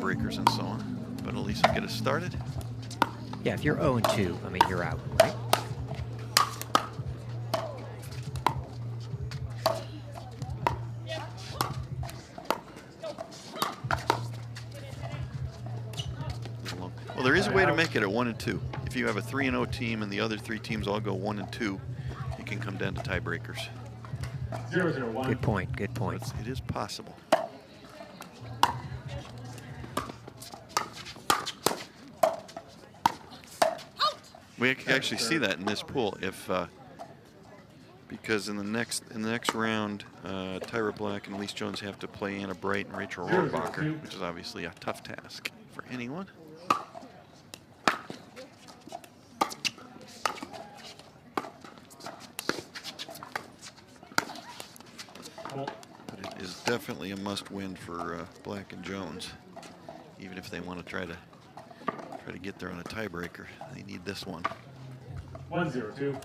tiebreakers and so on. But at least we'll get us started. Yeah, if you're 0-2, I mean, you're out, right? Well, there is a way to make it a 1-2. If you have a 3-0 team and the other 3 teams all go 1-2, you can come down to tiebreakers. 0-0-1. Good point. Good point. It is possible. We can actually see that in this pool if because in the next round, Tyra Black and Elise Jones have to play Anna Bright and Rachel Rohrbacher, which is obviously a tough task for anyone. But it is definitely a must-win for Black and Jones, even if they want to try to get there on a tiebreaker. They need this one. 1-0-2.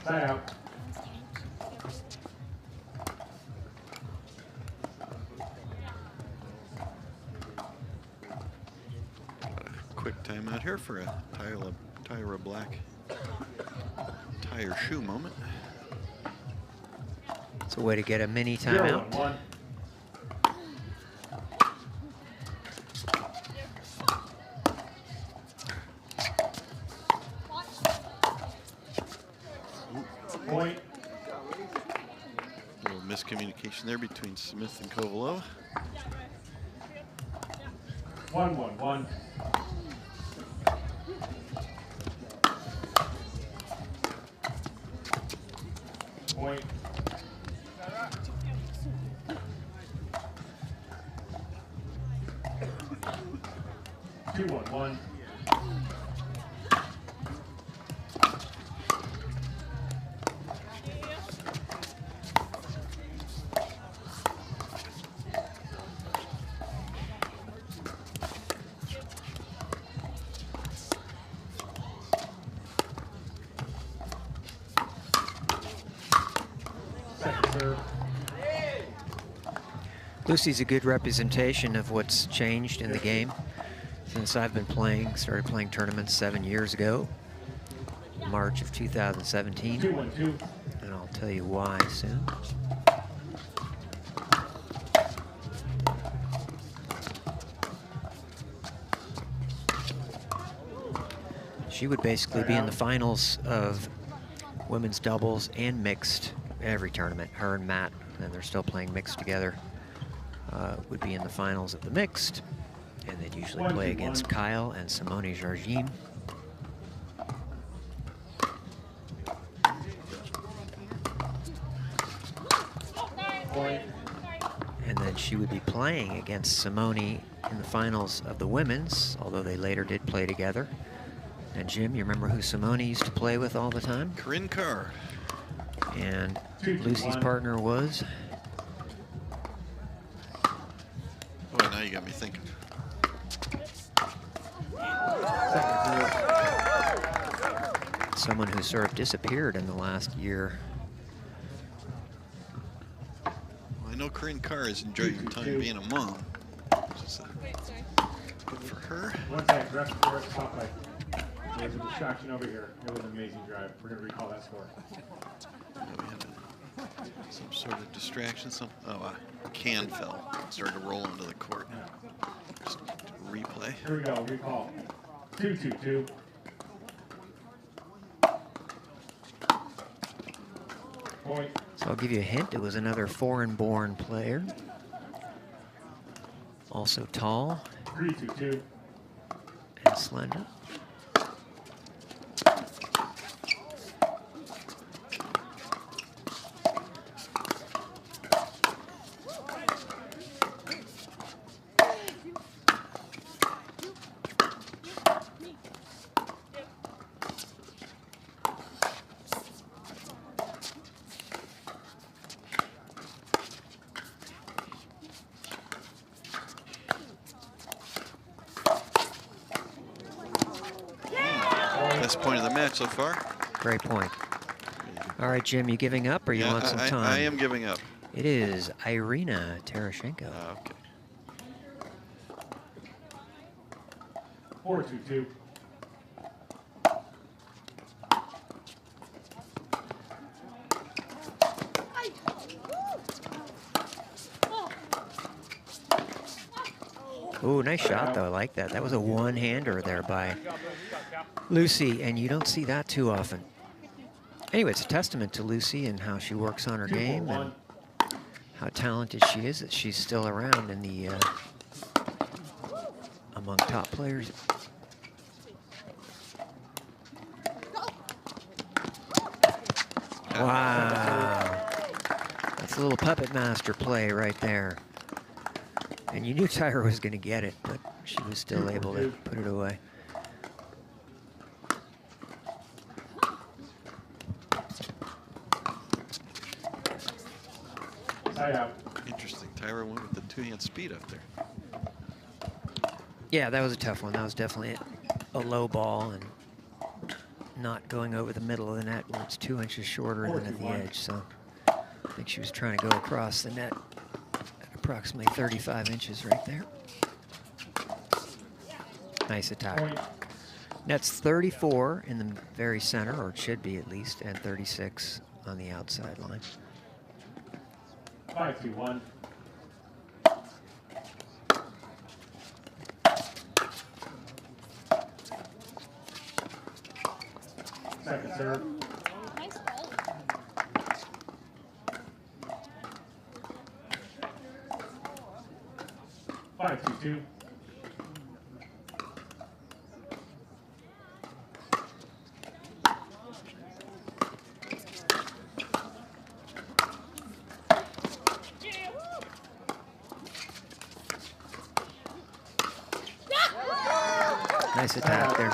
Out. Quick timeout here for a Tyra Black tire shoe moment. It's a way to get a mini timeout. 0-1-1. Point. A little miscommunication there between Smith and Kovalova. 1-1-1. Point. 2-1-1. Lucy's a good representation of what's changed in the game since I've been playing. Started playing tournaments 7 years ago, March of 2017. 2-1-2. And I'll tell you why soon. She would basically be in the finals of women's doubles and mixed every tournament. Her and Matt, and they're still playing mixed together, would be in the finals of the mixed, and they'd usually play against Kyle and Simone Jargin. And then she would be playing against Simone in the finals of the women's, although they later did play together. And Jim, you remember who Simone used to play with all the time? Corinne Carr. And Lucy's partner was? Boy, now you got me thinking. Someone who sort of disappeared in the last year. Well, I know Corinne Carr has enjoyed her time being a mom. Good for her. One second, rest for us, top right. There's a distraction over here. It was an amazing drive. We're going to recall that score. Yeah, we had some sort of distraction. A can fell. Started to roll into the court. Just replay. Here we go. Recall. 2-2-2. Point. So I'll give you a hint. It was another foreign-born player. Also tall. 3-2-2. And slender. Best point of the match so far. Great point. All right, Jim, you giving up or you want some time? I am giving up. It is Irina Tereshchenko. Okay. 4-2-2. Ooh, nice shot, though. I like that. That was a one-hander there by Lucy, and you don't see that too often. Anyway, it's a testament to Lucy and how she works on her game and how talented she is, that she's still around in the among top players. Wow. That's a little puppet master play right there. And you knew Tyra was going to get it, but she was still able to put it away. Interesting. Tyra went with the two-hand speed up there. Yeah, that was a tough one. That was definitely a low ball and not going over the middle of the net where it's 2 inches shorter than at the edge. So I think she was trying to go across the net at approximately 35 inches right there. Nice attack. Net's 34 in the very center, or it should be at least, and 36 on the outside line. 5-2-1. Second serve. 5-2-2. Nice attack there.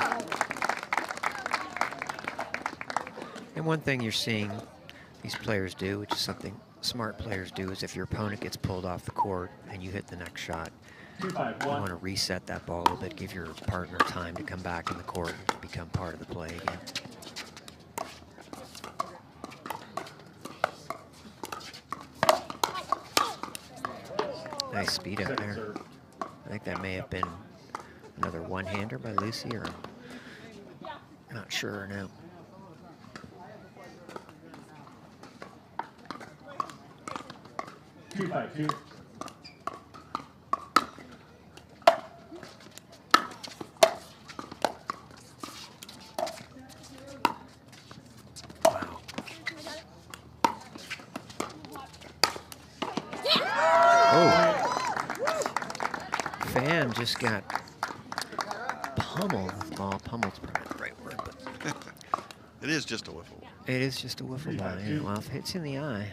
And one thing you're seeing these players do, which is something smart players do, is if your opponent gets pulled off the court and you hit the next shot, you want to reset that ball a little bit, give your partner time to come back in the court and become part of the play again. Nice speed up there. I think that may have been another one-hander by Lucy, or not sure now. Two by two. Wow. Oh. Fan just got pummeled. Well, pummeled's probably the right word, but It is just a wiffle ball. it is just a wiffle ball. Yeah. Well, if it hits in the eye.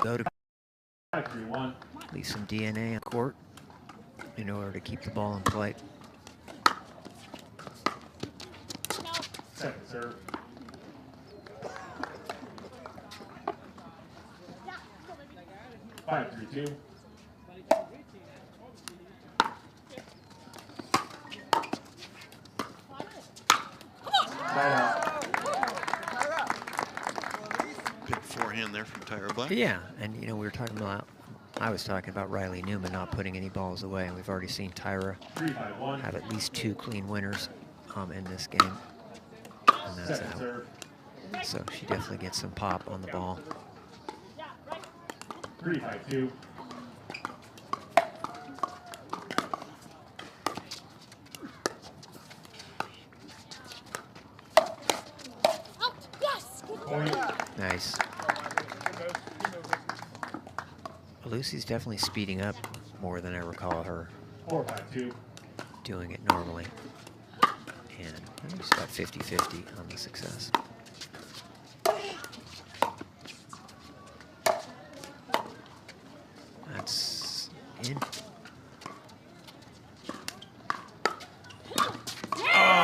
Go to 5-3-1. leave some DNA on court in order to keep the ball in play. Second serve. Five, 3-2. Big forehand there from Tyra Black. Yeah, and you know, we were talking about, I was talking about Riley Newman not putting any balls away, and we've already seen Tyra 3-5-1. have at least 2 clean winners in this game, and that's Second out. serve. So she definitely gets some pop on the ball. 3-5-2. Point. Nice. Lucy's definitely speeding up more than I recall her 4-5-2. doing it normally. And I think it's about 50-50 on the success. That's in. Oh!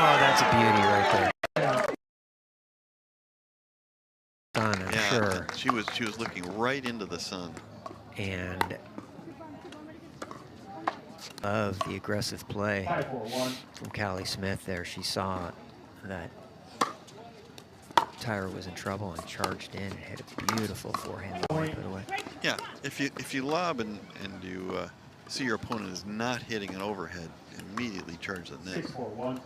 She was looking right into the sun. And of the aggressive play 5-4-1. from Callie Smith there, she saw that Tyra was in trouble and charged in and hit a beautiful forehand volley put away. Yeah, if you lob and you see your opponent is not hitting an overhead, immediately charge the net. 6-4-1.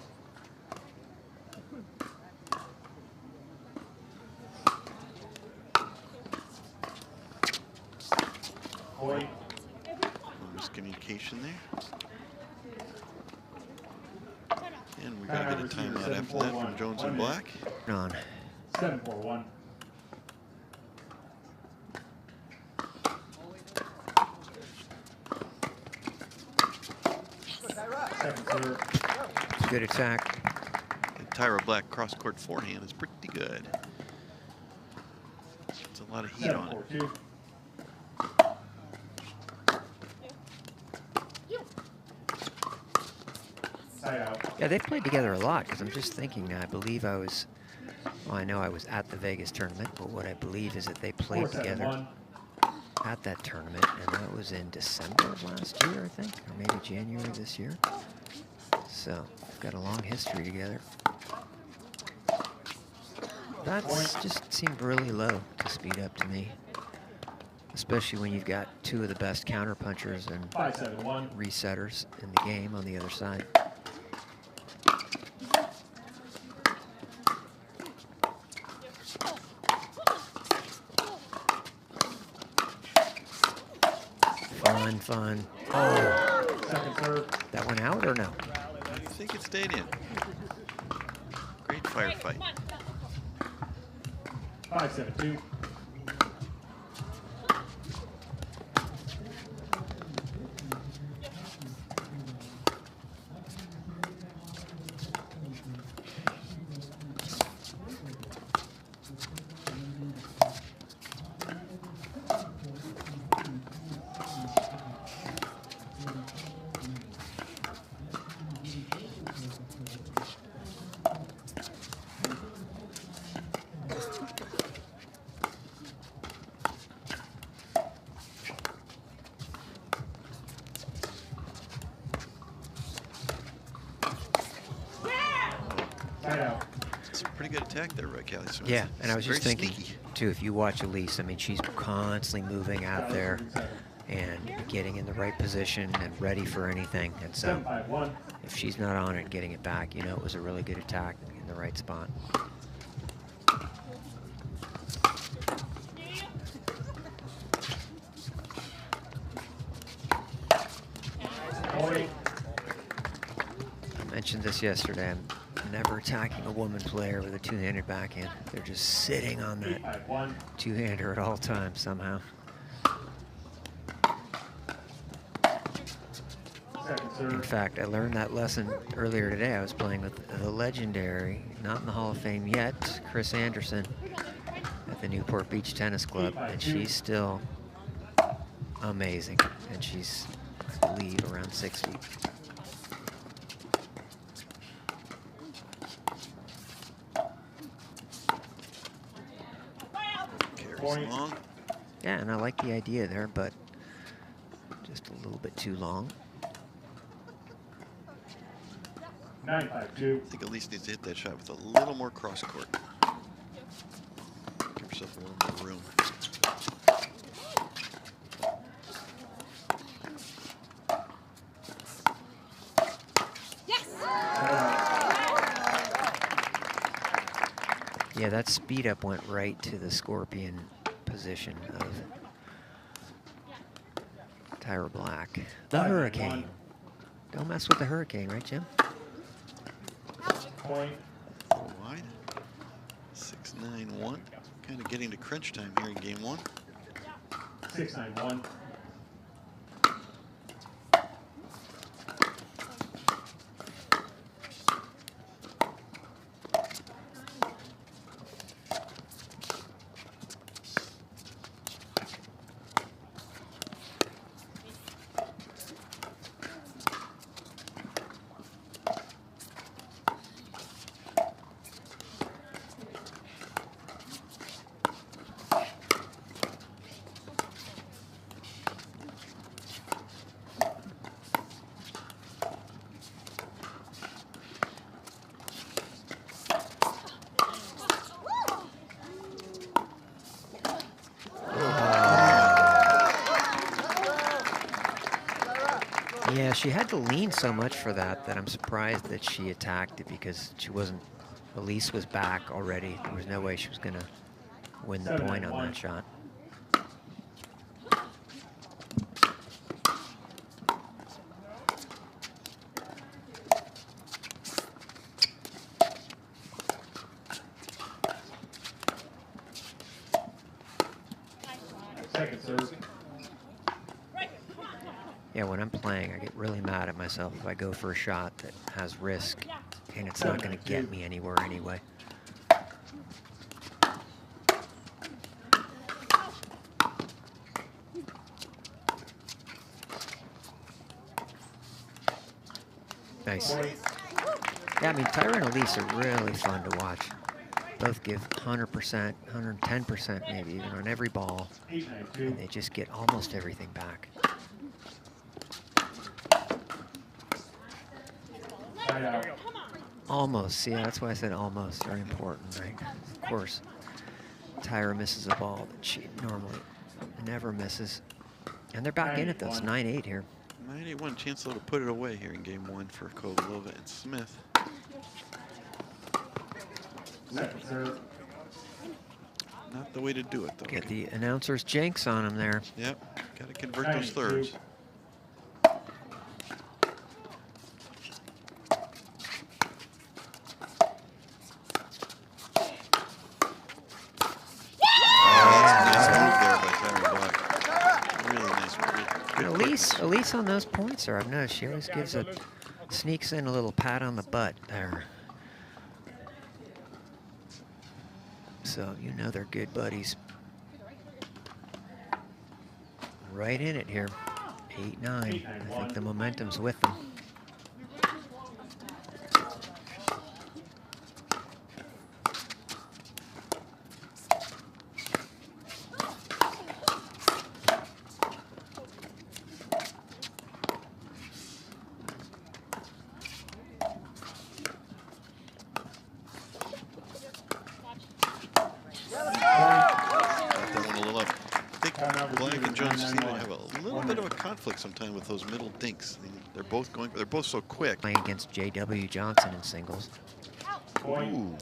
Point. Miscommunication there. And we're going to get a timeout after that from Jones and Black. On. 7-4-1. Second serve. Good attack. And Tyra Black cross-court forehand is pretty good. It's a lot of heat on it. 7-4-2. Side out. Yeah, they've played together a lot because I'm just thinking now, I believe I was, well, I know I was at the Vegas tournament, but what I believe is that they played together 4-7-1. at that tournament, and that was in December of last year, I think, or maybe January this year. So, they've got a long history together. That's just seemed really low to speed up to me, especially when you've got two of the best counterpunchers and 5-7-1. resetters in the game on the other side. Fun. Oh, Second serve. that went out or no? I think it stayed in. Great firefight. 5-7-2. Side out. It's a pretty good attack there, right, Callie Smith? Yeah, and I was It's just very thinking, sneaky. too, if you watch Elise, I mean, she's constantly moving out there and getting in the right position and ready for anything. And so 7-5-1. if she's not on it, getting it back, you know, it was a really good attack in the right spot. Point. I mentioned this yesterday. I'm never attacking a woman player with a two-handed backhand. They're just sitting on that 8-5-1. two-hander at all times somehow. Second In serve. fact, I learned that lesson earlier today. I was playing with the legendary, not in the Hall of Fame yet, Chris Anderson at the Newport Beach Tennis Club, and she's still amazing. And she's, I believe, around 6 feet. Carries Point. long. Yeah, and I like the idea there, but just a little bit too long. 9-5-2. I think Elise needs to hit that shot with a little more cross court. Give herself a little more room. Yeah, that speed up went right to the scorpion position of Tyra Black. The 5-1. Hurricane. Don't mess with the Hurricane, right, Jim? Point. Full wide. 6-9-1. Kind of getting to crunch time here in game one. 6-9-1. Yeah, she had to lean so much for that I'm surprised that she attacked it, because she wasn't. Elise was back already. There was no way she was going to win the point on that shot. Second serve. Yeah, when I'm playing, I get really mad at myself if I go for a shot that has risk and it's not going to get me anywhere anyway. Nice. Yeah, I mean, Tyra and Elise are really fun to watch. Both give 100%, 110% maybe, even on every ball. And they just get almost everything back. Almost. See, that's why I said almost. Very important, right? Of course, Tyra misses a ball that she normally never misses. And they're back in it, though. It's 9-8 here. 9-8-1 chance though to put it away here in game 1 for Kovalova and Smith. Not the way to do it, though. Get the announcer's jinx on him there. Yep, got to convert those thirds. Elise on those points there, I've noticed she always sneaks in a little pat on the butt there. So you know they're good buddies. Right in it here. 8-9. I think the momentum's with them. Sometimes with those middle dinks, they're both so quick. Playing against J.W. Johnson in singles. Ooh.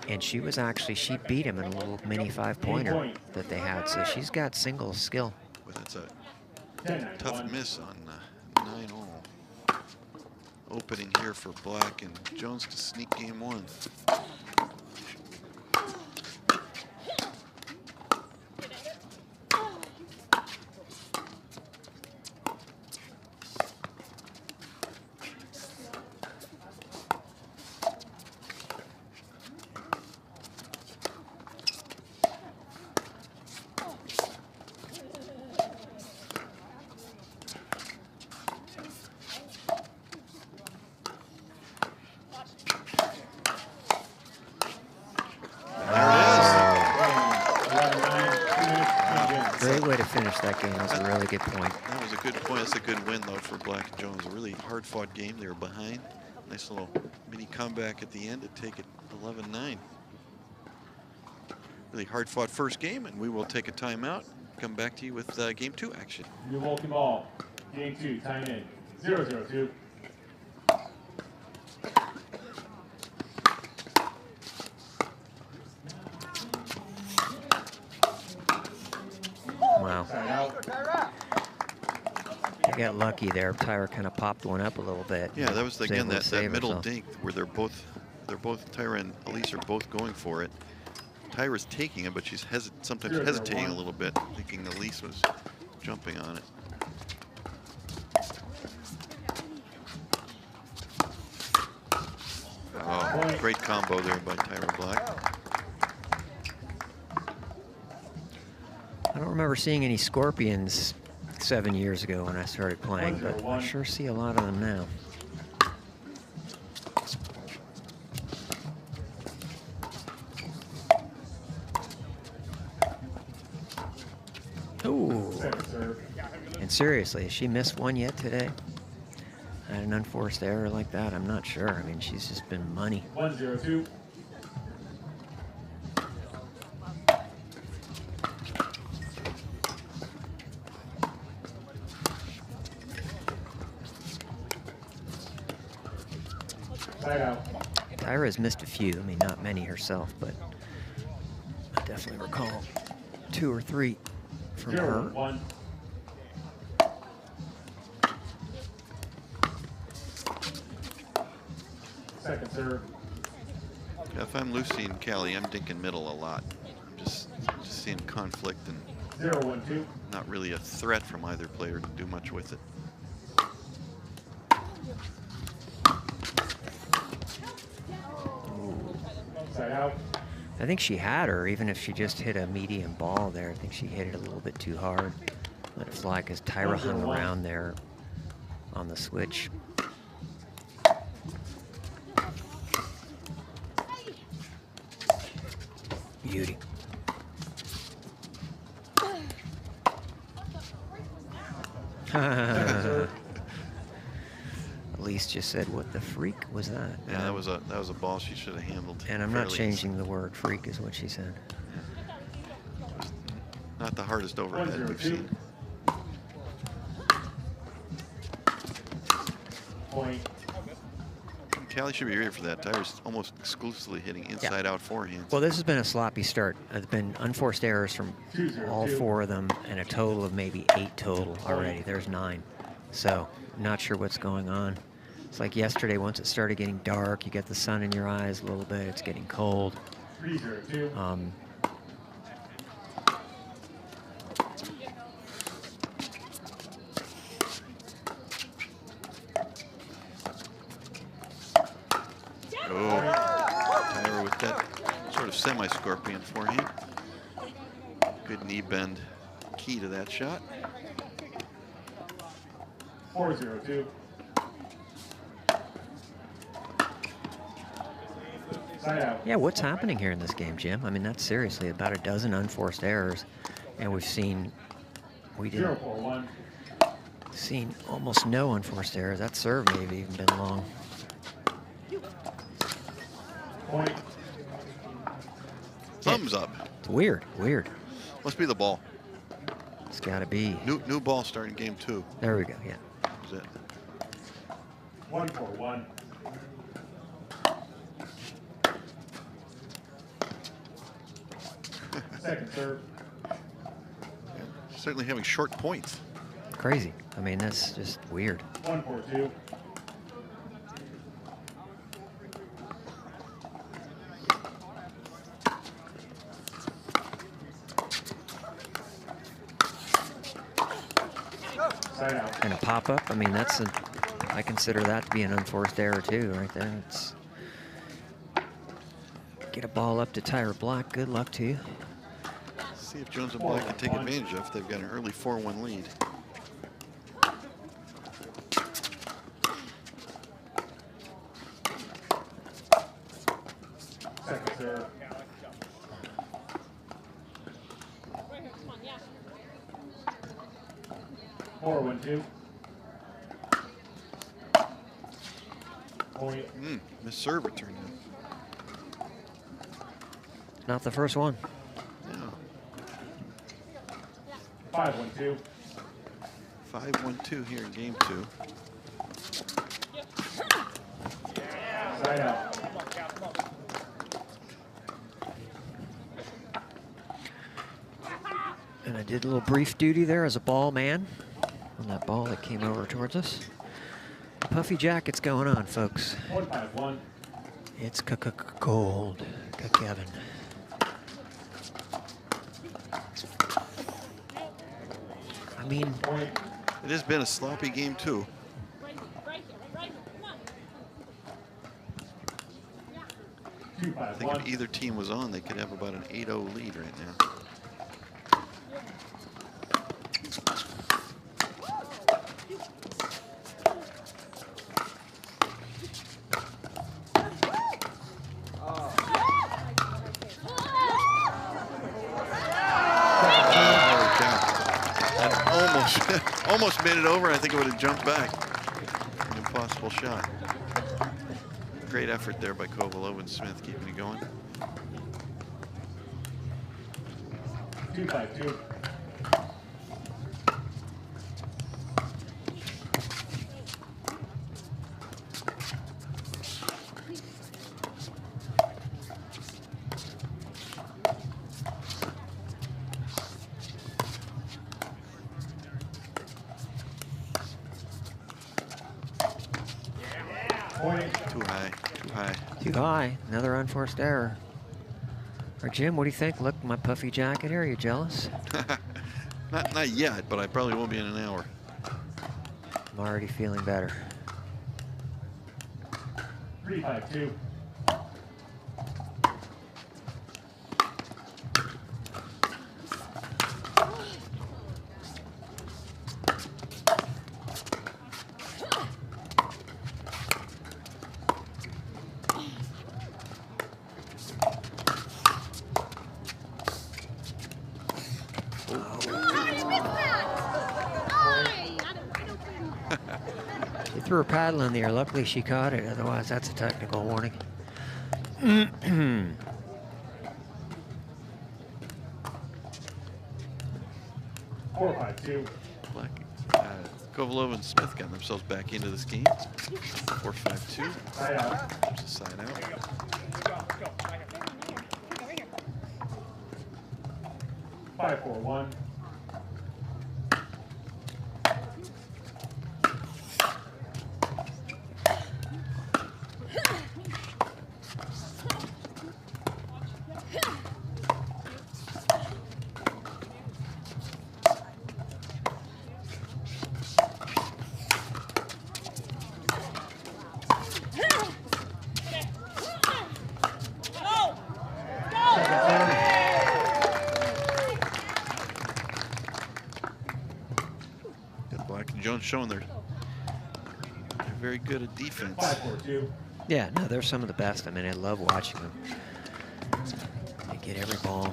And she beat him in a little mini 5-pointer that they had, so she's got singles skill. But that's a tough miss on 9-all. Opening here for Black and Jones to sneak game 1. That game was a really good point. That was a good point. That's a good win, though, for Black and Jones. A really hard-fought game. They were behind. Nice little mini comeback at the end to take it 11-9. Really hard-fought first game, and we will take a timeout. Come back to you with game 2 action. New Ball, game 2, time in 0-0-2. Wow. I got lucky there. Tyra kind of popped one up a little bit. Yeah, that was again that middle dink where they're both Tyra and Elise are both going for it. Tyra's taking it, but she's sometimes hesitating a little bit, thinking Elise was jumping on it. Oh, great combo there by Tyra Black. I don't remember seeing any Scorpions 7 years ago when I started playing, but I sure see a lot of them now. Ooh. And seriously, has she missed one yet today? Had an unforced error like that? I'm not sure. I mean, she's just been money. 1-0-2. Side out. Tyra has missed a few. I mean, not many herself, but I definitely recall 2 or 3 from 0, her. 1. Second serve. If I'm Lucy and Callie, I'm dinking middle a lot. I'm just seeing conflict and 0, 1, 2. not really a threat from either player to do much with it. Side out. I think she had her, even if she just hit a medium ball there. I think she hit it a little bit too hard. Let it fly because Tyra hung around there on the switch. Beauty. Elise just said, "What the freak was that?" Yeah, that was a ball she should have handled. And I'm not fairly changing the word freak, is what she said. Not the hardest overhead we've seen. Point. Callie should be ready for that. Tyra's almost exclusively hitting inside out forehands. Well, this has been a sloppy start. There's been unforced errors from all 4 of them, and a total of maybe 8 total already. There's 9. So, not sure what's going on. It's like yesterday, once it started getting dark, you get the sun in your eyes a little bit, it's getting cold. 3, 0, 2. Tyra with that sort of semi-scorpion forehand. Good knee bend key to that shot. 4, 0, 2. Side out. Yeah, what's happening here in this game, Jim? I mean, that's seriously about a dozen unforced errors, and we 0, didn't 4, 1. seen almost no unforced errors. That serve may have even been long. Point. Thumbs up. It's weird, weird. Must be the ball. It's got to be. New ball starting game 2. There we go. Yeah. Is it? 1, 4, 1. Second serve. Certainly having short points. Crazy. I mean, that's just weird. 1, 4, 2. Side out. And a pop-up, I mean, I consider that to be an unforced error too, right there. It's get a ball up to Tyra Black. Good luck to you. See if Jones and Black can take advantage of. They've got an early 4-1 lead. Second serve. Four, 1, 2. Point. Miss serve return. Not the first one. No. 5, 1, 2. 5-1-2 here in game 2. Side out. And I did a little brief duty there as a ball man on that ball that came over towards us. Puffy jackets going on, folks. 1, 5, 1. It's cold, Kevin. I mean, Point. It has been a sloppy game 2. Two, I 5, think 1. if either team was on, they could have about an 8-0 lead right now. Almost made it over. I think it would have jumped back. An impossible shot. Great effort there by Kovalova and Smith keeping it going. 2, 5, 2. Point. Too high, too high. Too high. Another unforced error. Or Jim, what do you think? Look, my puffy jacket here. Are you jealous? Not yet, but I probably won't be in an hour. I'm already feeling better. 3-5-2. She threw her paddle in the air. Luckily, she caught it. Otherwise, that's a technical warning. 4-5-2. Kovalova and Smith got themselves back into this game. 4-5-2. Side out. There's a side out. 5-4-1. Jones showing they're very good at defense. 5-4-2. Yeah, no, they're some of the best. I mean, I love watching them. They get every ball.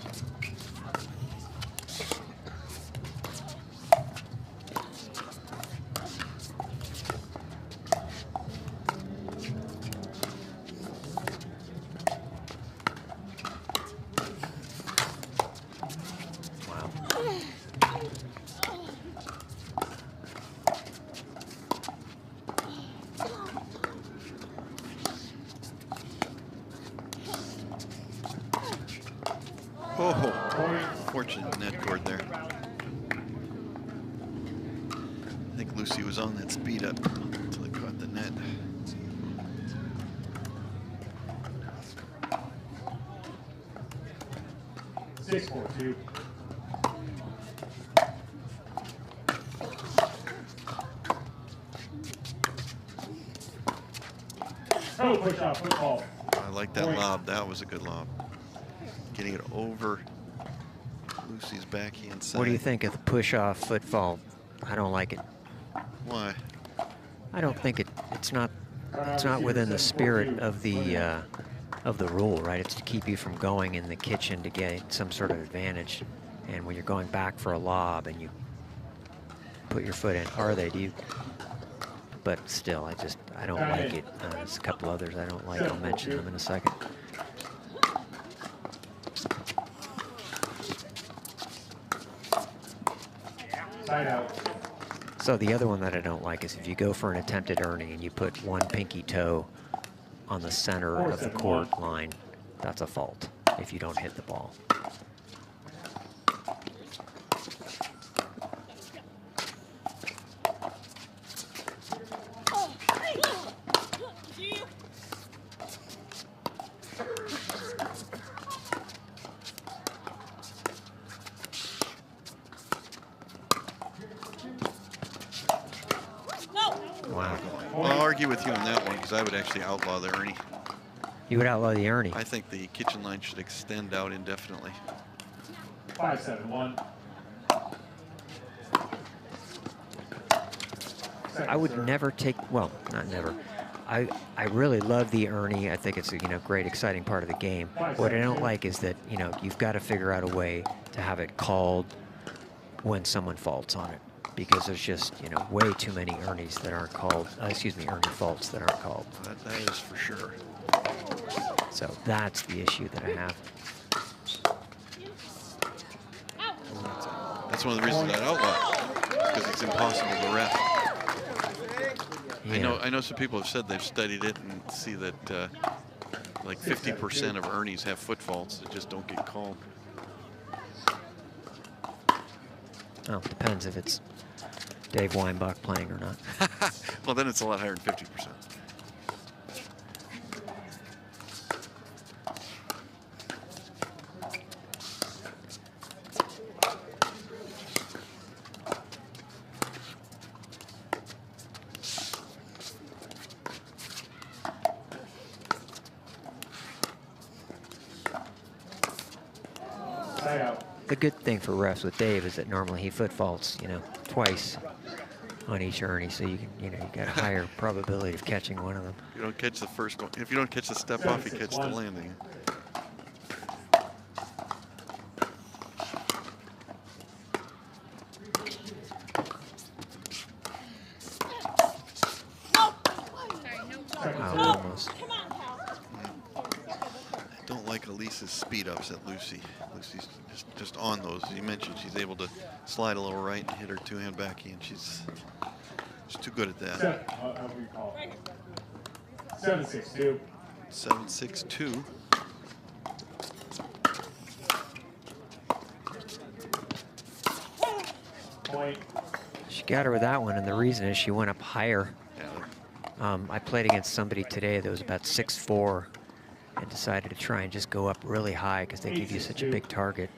Oh, fortunate net cord there. I think Lucy was on that speed up until it caught the net. Six, 4-2. Oh, push off, football. I like that lob. That was a good lob. Getting it over Lucy's backhand side. What do you think of the push-off footfall? I don't like it. Why? I don't think it's not within the spirit of the rule, right? It's to keep you from going in the kitchen to get some sort of advantage. And when you're going back for a lob and you put your foot in, do you? But still, I don't like it. There's a couple others I don't like. I'll mention them in a second. Side out. So the other one that I don't like is if you go for an attempted earning and you put one pinky toe on the center of the court line, that's a fault if you don't hit the ball. Wow. Well, I'll argue with you on that one because I would actually outlaw the Ernie. You would outlaw the Ernie? I think the kitchen line should extend out indefinitely. 5-7-1. I would never take, well, not never. I really love the Ernie. I think it's a great, exciting part of the game. What I don't like is that you've got to figure out a way to have it called when someone faults on it, because there's just way too many Ernies that aren't called. Ernie faults that aren't called. That is for sure. So that's the issue that I have. That's one of the reasons I'd outlaw it, because it's impossible to ref. Yeah. I know some people have said they've studied it and see that like 50% of Ernies have foot faults that just don't get called. Oh, depends if it's Dave Weinbach playing or not. Well, then it's a lot higher than 50%. the good thing for refs with Dave is that normally he foot faults, you know, twice on each ernie, so you can, you know, you got a higher probability of catching one of them. You don't catch the first one. If you don't catch the step off, you catch the landing. Wow, almost. I don't like Elise's speed ups at Lucy. Lucy's just on those. As you mentioned, she's able to slide a little right and hit her two-hand backhand. She's too good at that. 7-6-2. 7-6-2. Point. She got her with that one, and the reason is she went up higher. Yeah. I played against somebody today that was about 6'4", and decided to try and just go up really high because they give you such a big target.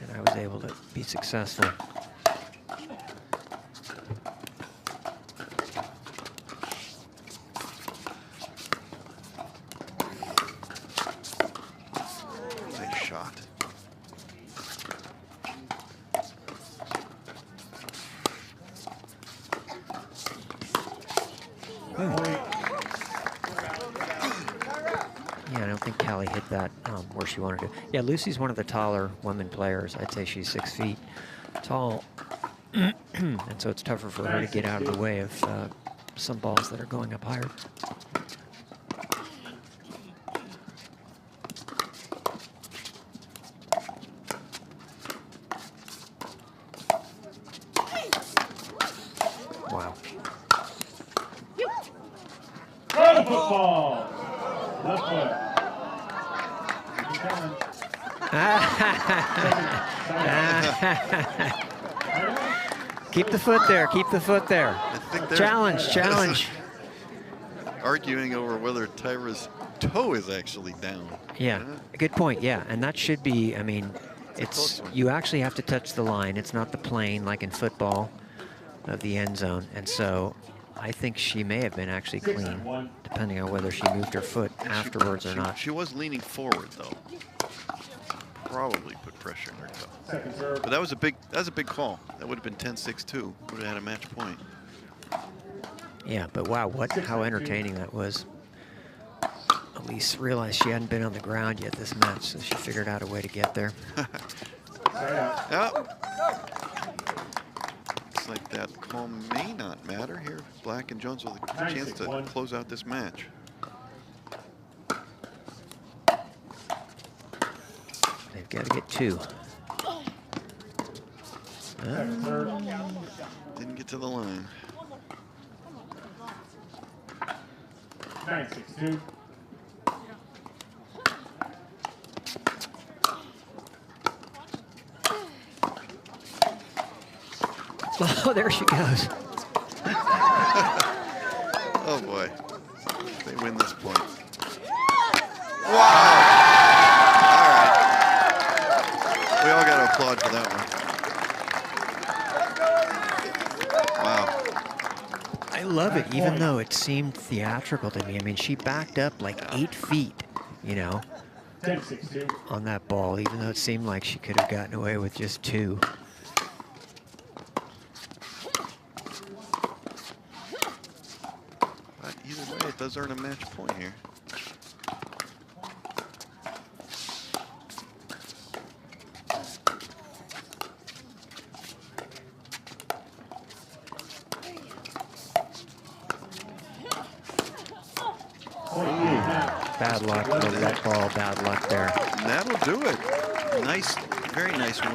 And I was able to be successful. Nice shot. Yeah, I don't think Callie hit that where she wanted to. Yeah, Lucy's one of the taller women players. I'd say she's 6 feet tall. And so it's tougher for her to get out of the way of some balls that are going up higher. Wow. Football. Left foot. Keep the foot there. Keep the foot there. I think there's- Challenge. Arguing over whether Tyra's toe is actually down. Yeah, good point. Yeah, and that should be, I mean, it's, you actually have to touch the line. It's not the plane like in football of the end zone. And so I think she may have been actually clean, depending on whether she moved her foot afterwards or not. She was leaning forward though. Probably put pressure on her toe. Second serve. But that was a big call. That would have been 10-6-2. Would have had a match point. Yeah, but wow, how entertaining that was. Elise realized she hadn't been on the ground yet this match, so she figured out a way to get there. Yeah. Looks like that call may not matter here. Black and Jones with a chance to close out this match. They've got to get 2. Didn't get to the line. 9-6-2. Oh, there she goes. Oh boy. They win this point. Wow. All right. We all got to applaud for that one. Wow. I love it, even though it seemed theatrical to me. I mean, she backed up like 8 feet, you know, 10-6-2. on that ball, even though it seemed like she could have gotten away with just 2. But either way, it does earn a match point here. Bad luck with that ball, bad luck there. And that'll do it. Nice, very nice win.